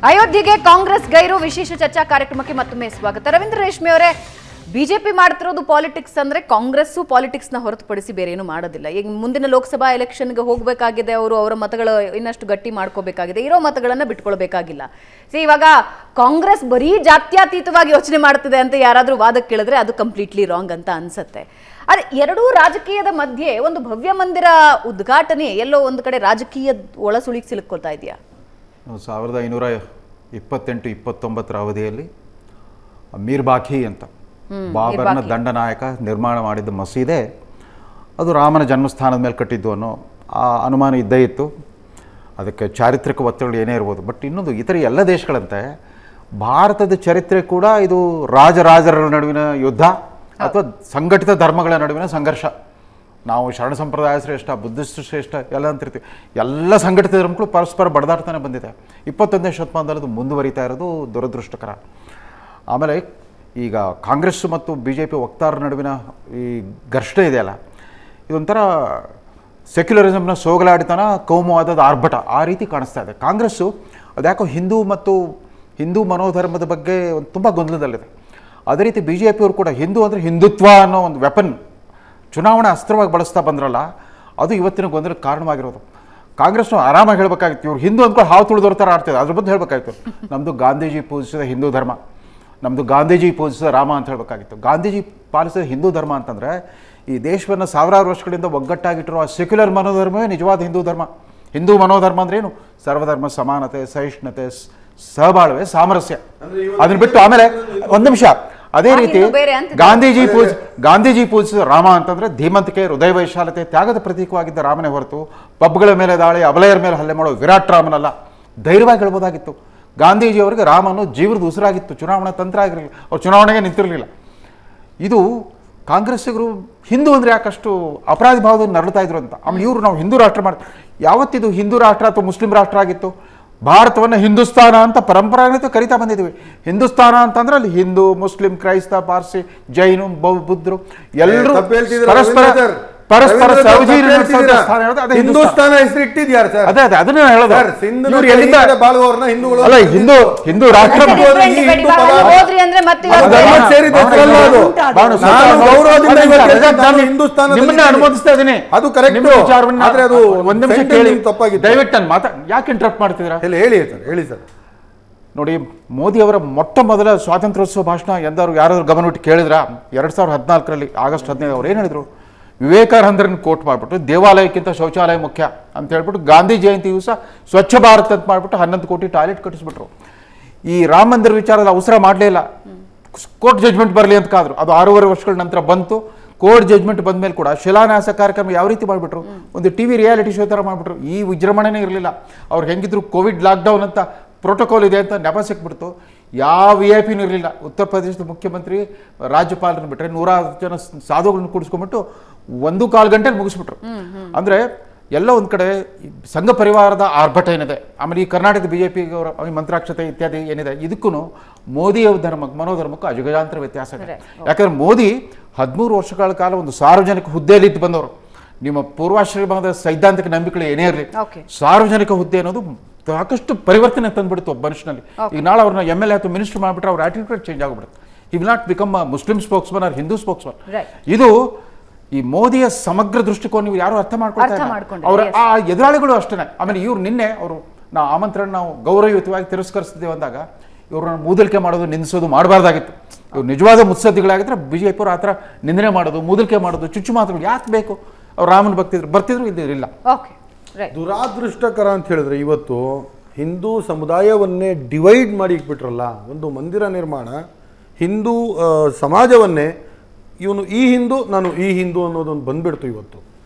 ಅಯೋಧ್ಯೆಗೆ ಕಾಂಗ್ರೆಸ್ ಗೈರು ವಿಶೇಷ ಚರ್ಚಾ ಕಾರ್ಯಕ್ರಮಕ್ಕೆ ಮತ್ತೊಮ್ಮೆ ಸ್ವಾಗತ. ರವೀಂದ್ರ ರೇಷ್ಮೆ ಅವರೇ, ಬಿಜೆಪಿ ಮಾಡ್ತಿರೋದು ಪಾಲಿಟಿಕ್ಸ್ ಅಂದ್ರೆ ಕಾಂಗ್ರೆಸ್ಸು ಪಾಲಿಟಿಕ್ಸ್ ನ ಹೊರತುಪಡಿಸಿ ಬೇರೆ ಏನು ಮಾಡೋದಿಲ್ಲ. ಈಗ ಮುಂದಿನ ಲೋಕಸಭಾ ಎಲೆಕ್ಷನ್ಗೆ ಹೋಗಬೇಕಾಗಿದೆ, ಅವರ ಮತಗಳು ಇನ್ನಷ್ಟು ಗಟ್ಟಿ ಮಾಡ್ಕೋಬೇಕಾಗಿದೆ, ಇರೋ ಮತಗಳನ್ನ ಬಿಟ್ಕೊಳ್ಬೇಕಾಗಿಲ್ಲ. ಇವಾಗ ಕಾಂಗ್ರೆಸ್ ಬರೀ ಜಾತ್ಯತೀತವಾಗಿ ಯೋಚನೆ ಮಾಡ್ತಿದೆ ಅಂತ ಯಾರಾದ್ರೂ ವಾದಕ್ಕೆ ಕೇಳಿದ್ರೆ ಅದು ಕಂಪ್ಲೀಟ್ಲಿ ರಾಂಗ್ ಅಂತ ಅನ್ಸುತ್ತೆ. ಅದೇ ಎರಡೂ ರಾಜಕೀಯದ ಮಧ್ಯೆ ಒಂದು ಭವ್ಯ ಮಂದಿರ ಉದ್ಘಾಟನೆ ಎಲ್ಲೋ ಒಂದು ಕಡೆ ರಾಜಕೀಯ ಒಳಸುಳಿಗೆ ಸಿಲುಕೊಳ್ತಾ ಇದೆಯಾ? 1928-29 ಅವಧಿಯಲ್ಲಿ ಮೀರ್ಬಾಖಿ ಅಂತ ಬಾಬರ್ನ ದಂಡನಾಯಕ ನಿರ್ಮಾಣ ಮಾಡಿದ್ದ ಮಸೀದೆ ಅದು ರಾಮನ ಜನ್ಮಸ್ಥಾನದ ಮೇಲೆ ಕಟ್ಟಿದ್ದು ಅನ್ನೋ ಆ ಅನುಮಾನ ಇದ್ದೇ ಇತ್ತು. ಅದಕ್ಕೆ ಚಾರಿತ್ರಿಕ ಒತ್ತಡಗಳು ಏನೇ ಇರ್ಬೋದು. ಬಟ್ ಇನ್ನೊಂದು, ಇತರ ಎಲ್ಲ ದೇಶಗಳಂತೆ ಭಾರತದ ಚರಿತ್ರೆ ಕೂಡ ಇದು ರಾಜರಾಜರ ನಡುವಿನ ಯುದ್ಧ ಅಥವಾ ಸಂಘಟಿತ ಧರ್ಮಗಳ ನಡುವಿನ ಸಂಘರ್ಷ. ನಾವು ಶರಣ ಸಂಪ್ರದಾಯ ಶ್ರೇಷ್ಠ, ಬುದ್ಧಿಸ್ಟ್ ಶ್ರೇಷ್ಠ ಎಲ್ಲ ಅಂತಿರ್ತೀವಿ. ಎಲ್ಲ ಸಂಘಟಿತ ಧರ್ಮಗಳು ಪರಸ್ಪರ ಬಡದಾಡ್ತಾನೆ ಬಂದಿದೆ. 21ನೇ ಶತಮಾನದಲ್ಲಿ ಅದು ಮುಂದುವರಿತಾ ಇರೋದು ದುರದೃಷ್ಟಕರ. ಆಮೇಲೆ ಈಗ ಕಾಂಗ್ರೆಸ್ ಮತ್ತು BJP ವಕ್ತಾರರ ನಡುವಿನ ಈ ಘರ್ಷಣೆ ಇದೆಯಲ್ಲ, ಇದೊಂಥರ ಸೆಕ್ಯುಲರಿಸಮ್ನ ಸೋಗಲಾಡಿತನ, ಕೋಮುವಾದದ ಆರ್ಭಟ ಆ ರೀತಿ ಕಾಣಿಸ್ತಾ ಇದೆ. ಕಾಂಗ್ರೆಸ್ಸು ಅದ್ಯಾಕೋ ಹಿಂದೂ ಮನೋಧರ್ಮದ ಬಗ್ಗೆ ಒಂದು ತುಂಬ ಗೊಂದಲದಲ್ಲಿದೆ. ಅದೇ ರೀತಿ BJP ಅವರು ಕೂಡ ಹಿಂದೂ ಅಂದರೆ ಹಿಂದುತ್ವ ಅನ್ನೋ ಒಂದು ವೆಪನ್ ಚುನಾವಣಾ ಅಸ್ತ್ರವಾಗಿ ಬಳಸ್ತಾ ಬಂದ್ರಲ್ಲ, ಅದು ಇವತ್ತಿನ ಗೊಂದಲಕ್ಕೆ ಕಾರಣವಾಗಿರೋದು. ಕಾಂಗ್ರೆಸ್ನು ಆರಾಮಾಗಿ ಹೇಳಬೇಕಾಗಿತ್ತು, ಇವ್ರು ಹಿಂದೂ ಅಂದ್ಕೊಂಡು ಹಾವು ತುಳಿದವ್ರ ಥರ ಆಡ್ತಿದೆ, ಅದ್ರ ಬಗ್ಗೆ ಹೇಳಬೇಕಾಗಿತ್ತು. ನಮ್ಮದು ಗಾಂಧೀಜಿ ಪೂಜಿಸಿದ ಹಿಂದೂ ಧರ್ಮ, ನಮ್ಮದು ಗಾಂಧೀಜಿ ಪೂಜಿಸಿದ ರಾಮ ಅಂತ ಹೇಳಬೇಕಾಗಿತ್ತು. ಗಾಂಧೀಜಿ ಪಾಲಿಸಿದ ಹಿಂದೂ ಧರ್ಮ ಅಂತಂದರೆ ಈ ದೇಶವನ್ನು ಸಾವಿರಾರು ವರ್ಷಗಳಿಂದ ಒಗ್ಗಟ್ಟಾಗಿಟ್ಟಿರುವ ಸೆಕ್ಯುಲರ್ ಮನೋಧರ್ಮವೇ ನಿಜವಾದ ಹಿಂದೂ ಧರ್ಮ. ಹಿಂದೂ ಮನೋಧರ್ಮ ಅಂದ್ರೆ ಏನು? ಸರ್ವಧರ್ಮ ಸಮಾನತೆ, ಸಹಿಷ್ಣುತೆ, ಸಹಬಾಳ್ವೆ, ಸಾಮರಸ್ಯ. ಅದನ್ನ ಬಿಟ್ಟು ಆಮೇಲೆ ಒಂದು ನಿಮಿಷ, ಅದೇ ರೀತಿ ಗಾಂಧೀಜಿ ಪೂಜಿಸಿದ ರಾಮ ಅಂತಂದ್ರೆ ಧೀಮಂತಿಕೆ, ಹೃದಯ ವೈಶಾಲತೆ, ತ್ಯಾಗದ ಪ್ರತೀಕವಾಗಿದ್ದ ರಾಮನೇ ಹೊರತು ಪಬ್ಗಳ ಮೇಲೆ ದಾಳಿ, ಅಬಲೆಯರ ಮೇಲೆ ಹಲ್ಲೆ ಮಾಡೋ ವಿರಾಟ್ ರಾಮನಲ್ಲ. ಧೈರ್ಯವಾಗಿ ಹೇಳ್ಬೋದಾಗಿತ್ತು. ಗಾಂಧೀಜಿಯವರಿಗೆ ರಾಮನು ಜೀವನದ ಉಸಿರಾಗಿತ್ತು, ಚುನಾವಣಾ ತಂತ್ರ ಆಗಿರಲಿಲ್ಲ, ಅವ್ರು ಚುನಾವಣೆಗೆ ನಿಂತಿರಲಿಲ್ಲ. ಇದು ಕಾಂಗ್ರೆಸ್ಸಿಗರು ಹಿಂದೂ ಅಂದರೆ ಯಾಕಷ್ಟು ಅಪರಾಧಿ ಭಾವದಲ್ಲಿ ನರಳುತ್ತಾ ಇದ್ರು ಅಂತ. ಆಮೇಲೆ ಇವರು ನಾವು ಹಿಂದೂ ರಾಷ್ಟ್ರ ಮಾಡ್ತೀವಿ. ಯಾವತ್ತಿದು ಹಿಂದೂ ರಾಷ್ಟ್ರ ಅಥವಾ ಮುಸ್ಲಿಂ ರಾಷ್ಟ್ರ ಆಗಿತ್ತು? ಭಾರತವನ್ನು ಹಿಂದೂಸ್ತಾನ ಅಂತ ಪರಂಪರಾಗತ ಕರಿತಾ ಬಂದಿದ್ದೀವಿ. ಹಿಂದೂಸ್ತಾನ ಅಂತಂದ್ರೆ ಅಲ್ಲಿ ಹಿಂದೂ, ಮುಸ್ಲಿಂ, ಕ್ರೈಸ್ತ, ಪಾರ್ಸಿ, ಜೈನು, ಬೌದ್ಧರು ಎಲ್ಲರೂ ಪರಸ್ಪರ ಹಿಂದೂಸ್ತಾನ ಹೆಸರು ಇಟ್ಟಿದ್ಯಾರು ಸರ್? ಅದೇ ಅದನ್ನ ಹೇಳೋದು. ಹಿಂದೂಗಳು ಅಲ್ಲ, ಹಿಂದೂ ರಾಷ್ಟ್ರ ನಿಮ್ಮನ್ನ ಅನುಮೋದಿಸ್ತಾ ಇದ್ದೀನಿ. ಅದು ಕರೆಕ್ಟ್. ಆದ್ರೆ ಅದು ಒಂದ್ ನಿಮಿಷ ಕೇಳಿ, ತಪ್ಪಾಗಿದೆ. ದಯವಿಟ್ಟು ನಾನು ಯಾಕೆ ಇಂಟರಪ್ಟ್ ಮಾಡ್ತಿದ್ದೀರಾ? ಹೇಳಿ ಸರ್. ನೋಡಿ, ಮೋದಿ ಅವರ ಮೊಟ್ಟ ಮೊದಲ ಸ್ವಾತಂತ್ರ್ಯೋತ್ಸವ ಭಾಷಣ ಯಾರಾದ್ರೂ ಗಮನವಿಟ್ಟು ಕೇಳಿದ್ರ? 2014 ಆಗಸ್ಟ್ 15 ಅವ್ರು ಏನು ಹೇಳಿದ್ರು? ವಿವೇಕಾನಂದರನ್ನ ಕೋಟ್ ಮಾಡಿಬಿಟ್ಟು ದೇವಾಲಯಕ್ಕಿಂತ ಶೌಚಾಲಯ ಮುಖ್ಯ ಅಂತ ಹೇಳ್ಬಿಟ್ಟು ಗಾಂಧಿ ಜಯಂತಿ ದಿವಸ ಸ್ವಚ್ಛ ಭಾರತ್ ಅಂತ ಮಾಡಿಬಿಟ್ಟು 11 ಕೋಟಿ ಟಾಯ್ಲೆಟ್ ಕಟ್ಟಿಸ್ಬಿಟ್ರು. ಈ ರಾಮ ಮಂದಿರ ವಿಚಾರದ ಅವಸರ ಮಾಡಲೇ ಇಲ್ಲ. ಕೋರ್ಟ್ ಜಜ್ಮೆಂಟ್ ಬರಲಿ ಅಂತ ಕಾದ್ರು. ಅದು 6.5 ವರ್ಷಗಳ ನಂತರ ಬಂತು. ಕೋರ್ಟ್ ಜಜ್ಮೆಂಟ್ ಬಂದ ಮೇಲೆ ಕೂಡ ಶಿಲಾನ್ಯಾಸ ಕಾರ್ಯಕ್ರಮ ಯಾವ ರೀತಿ ಮಾಡಿಬಿಟ್ರು? ಒಂದು TV ರಿಯಾಲಿಟಿ ಶೋ ಥರ ಮಾಡಿಬಿಟ್ರು. ಈ ವಿಜೃಂಭಣೆನೇ ಇರಲಿಲ್ಲ. ಅವ್ರಿಗೆ ಹೆಂಗಿದ್ರು ಕೋವಿಡ್ ಲಾಕ್ಡೌನ್ ಅಂತ ಪ್ರೋಟೋಕಾಲ್ ಇದೆ ಅಂತ ನೆಪ ಸಿಕ್ಬಿಡ್ತು. ಯಾವ VIP ಇರಲಿಲ್ಲ. ಉತ್ತರ ಪ್ರದೇಶದ ಮುಖ್ಯಮಂತ್ರಿ, ರಾಜ್ಯಪಾಲರನ್ನು ಬಿಟ್ಟರೆ 100 ಜನ ಸಾಧುಗಳನ್ನು ಕೂಡಿಸ್ಕೊಂಡ್ಬಿಟ್ಟು 1.25 ಗಂಟೆಲಿ ಮುಗಿಸ್ಬಿಟ್ರು. ಅಂದರೆ ಎಲ್ಲ ಒಂದು ಕಡೆ ಸಂಘ ಪರಿವಾರದ ಆರ್ಭಟ ಏನಿದೆ, ಆಮೇಲೆ ಈ ಕರ್ನಾಟಕದ BJP ಅವರ ಮಂತ್ರಾಕ್ಷತೆ ಇತ್ಯಾದಿ ಏನಿದೆ, ಇದಕ್ಕೂ ಮೋದಿಯ ಮನೋಧರ್ಮಕ್ಕೂ ಅಜಗಜಾಂತರ ವ್ಯತ್ಯಾಸ ಇದೆ. ಯಾಕಂದ್ರೆ ಮೋದಿ 13 ವರ್ಷಗಳ ಕಾಲ ಒಂದು ಸಾರ್ವಜನಿಕ ಹುದ್ದೆಯಲ್ಲಿ ಇದ್ದು ಬಂದವರು. ನಿಮ್ಮ ಪೂರ್ವಾಶ್ರಮದ ಸೈದ್ಧಾಂತಿಕ ನಂಬಿಕೆಗಳು ಏನೇ ಇರಲಿ, ಸಾರ್ವಜನಿಕ ಹುದ್ದೆ ಅನ್ನೋದು ಸಾಕಷ್ಟು ಪರಿವರ್ತನೆ ತಂದುಬಿಡುತ್ತೆ ಒಬ್ಬ ಮನುಷ್ಯನಲ್ಲಿ. ಈಗ ನಾಳೆ ಅವ್ರನ್ನ MLA ಅಥವಾ ಮಿನಿಸ್ಟರ್ ಮಾಡಿಬಿಟ್ರೆ ಅವ್ರ ಆಟಿಟ್ಯೂಡ್ ಚೇಂಜ್ ಆಗಿಬಿಡುತ್ತೆ. He will not become a Muslim spokesman or Hindu spokesman. ಇದು ಈ ಮೋದಿಯ ಸಮಗ್ರ ದೃಷ್ಟಿಕೋನ ನೀವು ಯಾರು ಅರ್ಥ ಮಾಡ್ಕೊಳ್ತಾರೆ. ಅವರ ಆ ಎದುರಾಳಿಗಳು ಅಷ್ಟೇ. ಆಮೇಲೆ ಇವ್ರು ನಿನ್ನೆ ನಾವು ಆಮಂತ್ರಣ ನಾವು ಗೌರವಯುತವಾಗಿ ತಿರಸ್ಕರಿಸ್ತಿದ್ದೇವೆ ಅಂದಾಗ ಇವ್ರನ್ನ ಮೂದಲಿಕೆ ಮಾಡೋದು, ನಿಂದಿಸೋದು ಮಾಡಬಾರ್ದಾಗಿತ್ತು. ಇವ್ರು ನಿಜವಾದ ಮುತ್ಸದ್ದಿಗಳಾಗಿದ್ರೆ BJP ಅವರು ಆ ಥರ ನಿಂದನೆ ಮಾಡೋದು, ಮೂದಲಿಕೆ ಮಾಡೋದು, ಚುಚ್ಚು ಮಾತುಗಳು ಯಾಕೆ ಬೇಕು? ಅವ್ರು ರಾಮನ ಬರ್ತಿದ್ರು ಇಲ್ಲ. ದುರಾದೃಷ್ಟಕರ ಅಂತ ಹೇಳಿದ್ರೆ ಇವತ್ತು ಹಿಂದೂ ಸಮುದಾಯವನ್ನೇ ಡಿವೈಡ್ ಮಾಡಿ ಇಟ್ಬಿಟ್ರಲ್ಲ. ಒಂದು ಮಂದಿರ ನಿರ್ಮಾಣ ಹಿಂದೂ ಸಮಾಜವನ್ನೇ ಇವನು ಈ ಹಿಂದೂ, ನಾನು ಈ ಹಿಂದೂ ಅನ್ನೋದೊಂದು ಬಂದ್ಬಿಡ್ತು. ಇವತ್ತು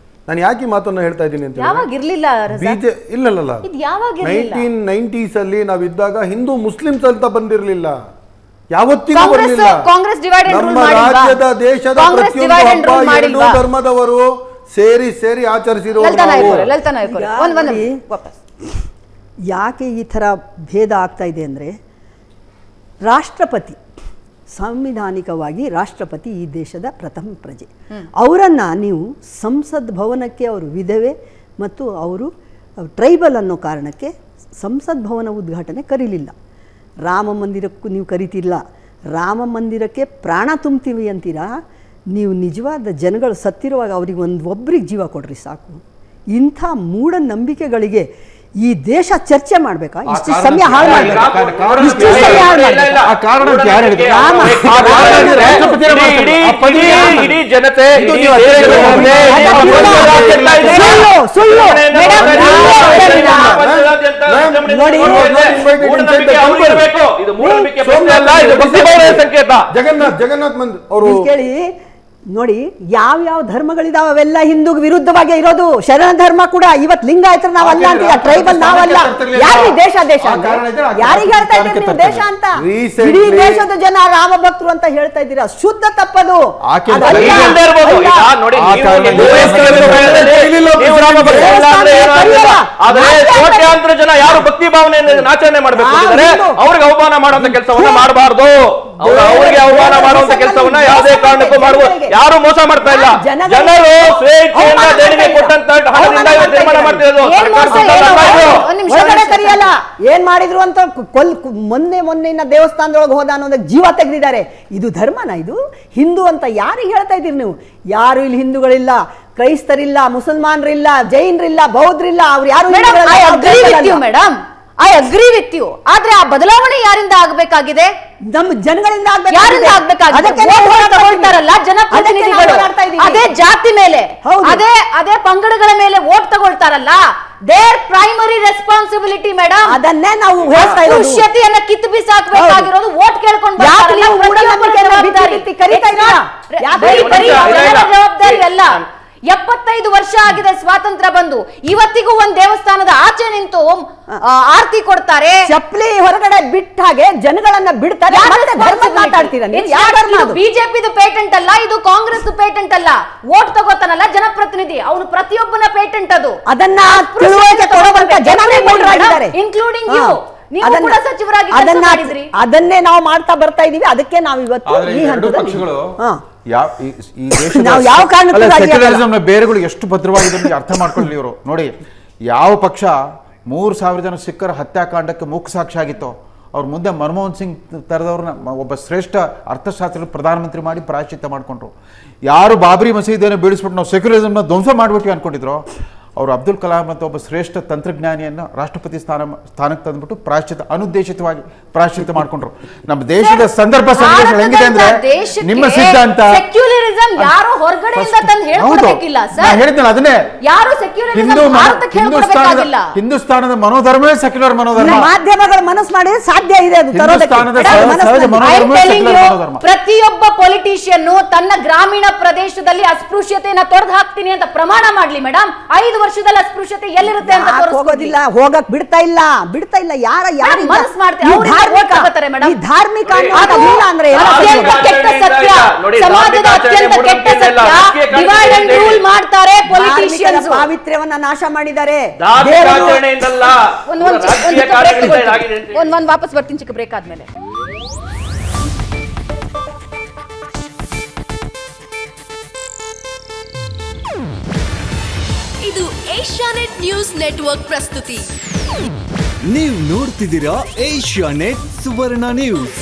ನಾನು ಯಾಕೆ ಮಾತನ್ನ ಹೇಳ್ತಾ ಇದ್ದೀನಿ ಅಂತ ಇಲ್ಲ 1990s ಅಲ್ಲಿ ನಾವಿದ್ದಾಗ ಹಿಂದೂ ಮುಸ್ಲಿಮ್ಸ್ ಅಂತ ಬಂದಿರಲಿಲ್ಲ, ಯಾವತ್ತಿಗೂ ಬರಲಿಲ್ಲ. ನಮ್ಮ ರಾಜ್ಯದ ದೇಶದ ಪ್ರತಿಯೊಂದು ಹಬ್ಬ ಎರಡೂ ಧರ್ಮದವರು ಸೇರಿ ಆಚರಿಸಿರುವ. ಯಾಕೆ ಈ ಥರ ಭೇದ ಆಗ್ತಾ ಇದೆ ಅಂದರೆ, ರಾಷ್ಟ್ರಪತಿ ಸಂವಿಧಾನಿಕವಾಗಿ ರಾಷ್ಟ್ರಪತಿ ಈ ದೇಶದ ಪ್ರಥಮ ಪ್ರಜೆ. ಅವರನ್ನು ನೀವು ಸಂಸತ್ ಭವನಕ್ಕೆ ಅವರು ವಿಧವೆ ಮತ್ತು ಅವರು ಟ್ರೈಬಲ್ ಅನ್ನೋ ಕಾರಣಕ್ಕೆ ಸಂಸತ್ ಭವನ ಉದ್ಘಾಟನೆ ಕರೀಲಿಲ್ಲ. ರಾಮ ಮಂದಿರಕ್ಕೂ ನೀವು ಕರಿತಿಲ್ಲ, ರಾಮ ಮಂದಿರಕ್ಕೆ ಪ್ರಾಣ ತುಂಬ್ತೀವಿ ಅಂತೀರಾ. ನೀವು ನಿಜವಾದ ಜನಗಳು ಸತ್ತಿರುವಾಗ ಅವ್ರಿಗೆ ಒಬ್ರಿಗೆ ಜೀವ ಕೊಡ್ರಿ ಸಾಕು. ಇಂಥ ಮೂಢನಂಬಿಕೆಗಳಿಗೆ ಈ ದೇಶ ಚರ್ಚೆ ಮಾಡಬೇಕಾ? ಇಷ್ಟು ಸಮಯ ಹಾಳು ಮಾಡಬೇಕಾ? ಇಷ್ಟು ಸಮಯ ಹಾಳು ಮಾಡಬೇಕಾ? ಆ ಕಾರಣ ಅಂತ ಯಾರು ಹೇಳಿದ್ರು? ಇಡೀ ಜನತೆ ಸುಳ್ಳು ನೋಡಿ, ಜಗನ್ನಾಥ್ ಮಂದಿರ ಅವರು ಕೇಳಿ ನೋಡಿ, ಯಾವ ಧರ್ಮಗಳಿದಾವೆ ಅವೆಲ್ಲ ಹಿಂದೂಗೆ ವಿರುದ್ಧವಾಗಿ ಇರೋದು. ಶರಣ ಧರ್ಮ ಕೂಡ ಇವತ್ತು ಲಿಂಗಾಯತರು ನಾವಲ್ಲ ಅಂತೀವಿ, ಟ್ರೈಬಲ್ ನಾವಲ್ಲ. ಯಾರು ದೇಶ ದೇಶ ಯಾರಿಗೆ ಹೇಳ್ತಾ ಇದ್ದೀರಿ ನೀವು ದೇಶ ಅಂತ? ಇಡೀ ದೇಶದ ಜನ ರಾಮ ಭಕ್ತರು ಅಂತ ಹೇಳ್ತಾ ಇದ್ದೀರಾ, ಶುದ್ಧ ತಪ್ಪದು. ಕೋಟ್ಯಾಂತರ ಜನ ಯಾರು ಭಕ್ತಿ ಭಾವನೆಯನ್ನು ಆಚರಣೆ ಮಾಡಬೇಕು ಅವ್ರಿಗೆ ಅವಮಾನ ಮಾಡುವಂತ ಕೆಲಸವನ್ನ ಮಾಡಬಾರ್ದು. ಅವರಿಗೆ ಅವಮಾನ ಮಾಡುವಂತ ಕೆಲಸವನ್ನ ಯಾವುದೇ ಕಾರಣಕ್ಕೂ ಮಾಡುವ ಯಾರು ಮೋಸ ಮಾಡ್ತಾ ಇಲ್ಲ. ಜನರು ಸ್ವೇಚ್ಛೆಯಿಂದ ದೇಣಿಗೆ ಕೊಟ್ಟಂತ ಹಣದಿಂದ ನಿರ್ಮಾಣ ಮಾಡ್ತಿರೋದು. ಕರಿಯಲ್ಲ ಏನ್ ಮಾಡಿದ್ರು ಅಂತ ಮೊನ್ನೆನ ದೇವಸ್ಥಾನದೊಳಗೆ ಹೋದ ಅನ್ನೋದಕ್ಕೆ ಜೀವ ತೆಗೆದಿದ್ದಾರೆ. ಇದು ಧರ್ಮನ? ಇದು ಹಿಂದೂ ಅಂತ ಯಾರಿಗೆ ಹೇಳ್ತಾ ಇದ್ದೀರಿ ನೀವು? ಯಾರು ಇಲ್ಲಿ ಹಿಂದೂಗಳಿಲ್ಲ, ಕ್ರೈಸ್ತರಿಲ್ಲ, ಮುಸಲ್ಮಾನರಿಲ್ಲ, ಜೈನರಿಲ್ಲ, ಬೌದ್ಧರಿಲ್ಲ. ಅವ್ರು ಯಾರು madam, I agree with you. ಆದ್ರೆ ಆ ಬದಲಾವಣೆ ಯಾರಿಂದ ಆಗಬೇಕಾಗಿದೆ? ನಮ್ಮ ಜನಗಳಿಂದ ಯಾರಿಂದ ಆಗ್ಬೇಕಾಗಿದೆ? ತಗೊಳ್ತಾರಲ್ಲ ಜನಪ್ರತಿನಿಧಿಗಳು, ಅದೇ ಜಾತಿ ಮೇಲೆ, ಅದೇ ಪಂಗಡಗಳ ಮೇಲೆ ವೋಟ್ ತಗೊಳ್ತಾರಲ್ಲ, ದೇರ್ ಪ್ರೈಮರಿ ರೆಸ್ಪಾನ್ಸಿಬಿಲಿಟಿ ಮೇಡಮ್. ಅದನ್ನೇ ನಾವು ಹೇಳ್ತಾ ಇರೋದು. ಅಸ್ಪೃಶ್ಯತೆಯನ್ನ ಕಿತ್ತು ಬಿಸಾಕ್ಬೇಕಾಗಿರೋದು ವೋಟ್ ಕೇಳ್ಕೊಂಡು ಜವಾಬ್ದಾರಿ ಅಲ್ಲ. 75 ವರ್ಷ ಆಗಿದೆ ಸ್ವಾತಂತ್ರ್ಯ ಬಂದು, ಇವತ್ತಿಗೂ ಒಂದ್ ದೇವಸ್ಥಾನದ ಆಚೆ ನಿಂತು ಆರತಿ ಕೊಡ್ತಾರೆ. ಚಪ್ಪಲಿ ಹೊರಗಡೆ ಬಿಟ್ಟ ಹಾಗೆ ಜನಗಳನ್ನ ಬಿಡ್ತಾರೆ. ಬಿಜೆಪಿದು ಪೇಟೆಂಟ್ ಅಲ್ಲ, ಇದು ಕಾಂಗ್ರೆಸ್ ಪೇಟೆಂಟ್ ಅಲ್ಲ. ವೋಟ್ ತಗೋತಾನಲ್ಲ ಜನಪ್ರತಿನಿಧಿ, ಅವನು ಪ್ರತಿಯೊಬ್ಬನ ಪೇಟೆಂಟ್ ಅದು. ಅದನ್ನ ಇನ್ಕ್ಲೂಡಿಂಗ್ ಯು. ನೀವು ಕೂಡ ಸಚಿವರಾಗಿ ಕೆಲಸ ಮಾಡಿದ್ರಿ. ಅದನ್ನೇ ನಾವು ಮಾಡ್ತಾ ಬರ್ತಾ ಇದೀವಿ. ಅದಕ್ಕೆ ನಾವು ಇವತ್ತು ಈ ಹಂತದಲ್ಲಿ ಸೆಕ್ಯುಲರಿಸಂನ ಬೇರೆಗಳು ಎಷ್ಟು ಭದ್ರವಾಗಿದೆ ಅರ್ಥ ಮಾಡ್ಕೊಳ್ಳಿ ಇವರು. ನೋಡಿ, ಯಾವ ಪಕ್ಷ 3000 ಜನ ಸಿಖ್ಖರ ಹತ್ಯಾಕಾಂಡಕ್ಕೆ ಮೂಕ ಸಾಕ್ಷಿ ಆಗಿತ್ತೋ ಅವ್ರ ಮುಂದೆ ಮನಮೋಹನ್ ಸಿಂಗ್ ತರದವ್ರನ್ನ ಒಬ್ಬ ಶ್ರೇಷ್ಠ ಅರ್ಥಶಾಸ್ತ್ರ ಪ್ರಧಾನಮಂತ್ರಿ ಮಾಡಿ ಪ್ರಾಯಶ್ಚಿತ್ತ ಮಾಡ್ಕೊಂಡ್ರು. ಯಾರು ಬಾಬರಿ ಮಸೀದಿಯನ್ನು ಬೀಳಿಸ್ಬಿಟ್ಟು ನಾವು ಸೆಕ್ಯುಲರಿಸಂನ ಧ್ವಂಸ ಮಾಡ್ಬಿಟ್ವಿ ಅನ್ಕೊಂಡಿದ್ರು, ಅವರು ಅಬ್ದುಲ್ ಕಲಾಂ ಅಂತ ಒಬ್ಬ ಶ್ರೇಷ್ಠ ತಂತ್ರಜ್ಞಾನಿಯನ್ನು ರಾಷ್ಟ್ರಪತಿ ಸ್ಥಾನಕ್ಕೆ ತಂದ್ಬಿಟ್ಟು ಅನುದ್ದೇಶಿತವಾಗಿ ಪ್ರಾಯಶ್ಚಿತ್ತ ಮಾಡ್ಕೊಂಡ್ರು. ನಮ್ಮ ದೇಶದ ಸಂದರ್ಭ ಸನ್ನಿವೇಶ ಹೆಂಗಿದೆ ಅಂದ್ರೆ, ನಿಮ್ಮ ಸಿದ್ಧಾಂತ ಸೆಕ್ಯುಲರಿಸಂ ಯಾರು ಹೊರಗಡೆಯಿಂದ ತಂದು ಹೇಳ್ಕೊಡಬೇಕಿಲ್ಲ ಸರ್. ಹೇಳಿದ್ನಲ್ಲ ಅದನ್ನೇ, ಯಾರು ಸೆಕ್ಯುಲರಿಸಂ ಭಾರತಕ್ಕೆ ಹೇಳ್ಕೊಡಬೇಕಾಗಿಲ್ಲ. ಹಿಂದೂಸ್ತಾನದ ಮನೋಧರ್ಮವೇ ಸೆಕ್ಯುಲರ್ ಮನೋಧರ್ಮ. ಮಾಧ್ಯಮಗಳು ಮನಸ್ಸು ಮಾಡಿ ಸಾಧ್ಯ ಇದೆ ಅದು ತರೋದಕ್ಕೆ. ಪ್ರತಿಯೊಬ್ಬ ಪೊಲಿಟಿಷಿಯನ್ ತನ್ನ ಗ್ರಾಮೀಣ ಪ್ರದೇಶದಲ್ಲಿ ಅಸ್ಪೃಶ್ಯತೆಯನ್ನ ತೊಡೆದು ಹಾಕ್ತೀನಿ ಅಂತ ಪ್ರಮಾಣ ಮಾಡ್ಲಿ ಮೇಡಮ್. 5 ವರ್ಷದಲ್ಲಿ ಅಸ್ಪೃಶ್ಯತೆ ಎಲ್ಲಿರುತ್ತೆ ಅಂತ ಹೋಗೋದಿಲ್ಲ, ಹೋಗಕ್ ಬಿಡ್ತಾ ಇಲ್ಲ. ಯಾರ ಮನಸ್ಸು ಮಾಡ್ತಾರೆ ಮೇಡಮ್. ಧಾರ್ಮಿಕ ಅಂದ್ರೆ ಕೆಟ್ಟ ಸತ್ಯ, ಸಮಾಜದ ಅತ್ಯಂತ ಕೆಟ್ಟ ಸತ್ಯ. ಡಿವೈಡ್ ಅಂಡ್ ರೂಲ್ ಮಾಡ್ತಾರೆ ಪೊಲಿಟಿಷಿಯನ್ಸ್. ಪಾವಿತ್ರ್ಯವನ್ನ ನಾಶ ಮಾಡಿದ್ದಾರೆ. ಒಂದ್ ವಾಪಸ್ ಬರ್ತೀನಿ ಚಿಕ್ಕ ಬ್ರೇಕ್ ಆದ್ಮೇಲೆ. ಇದು ಏಷ್ಯಾನೆಟ್ ನ್ಯೂಸ್ ನೆಟ್ವರ್ಕ್ ಪ್ರಸ್ತುತಿ. ನೀವು ನೋಡ್ತಿದ್ದೀರಾ ಏಷ್ಯಾನೆಟ್ ಸುವರ್ಣ ನ್ಯೂಸ್.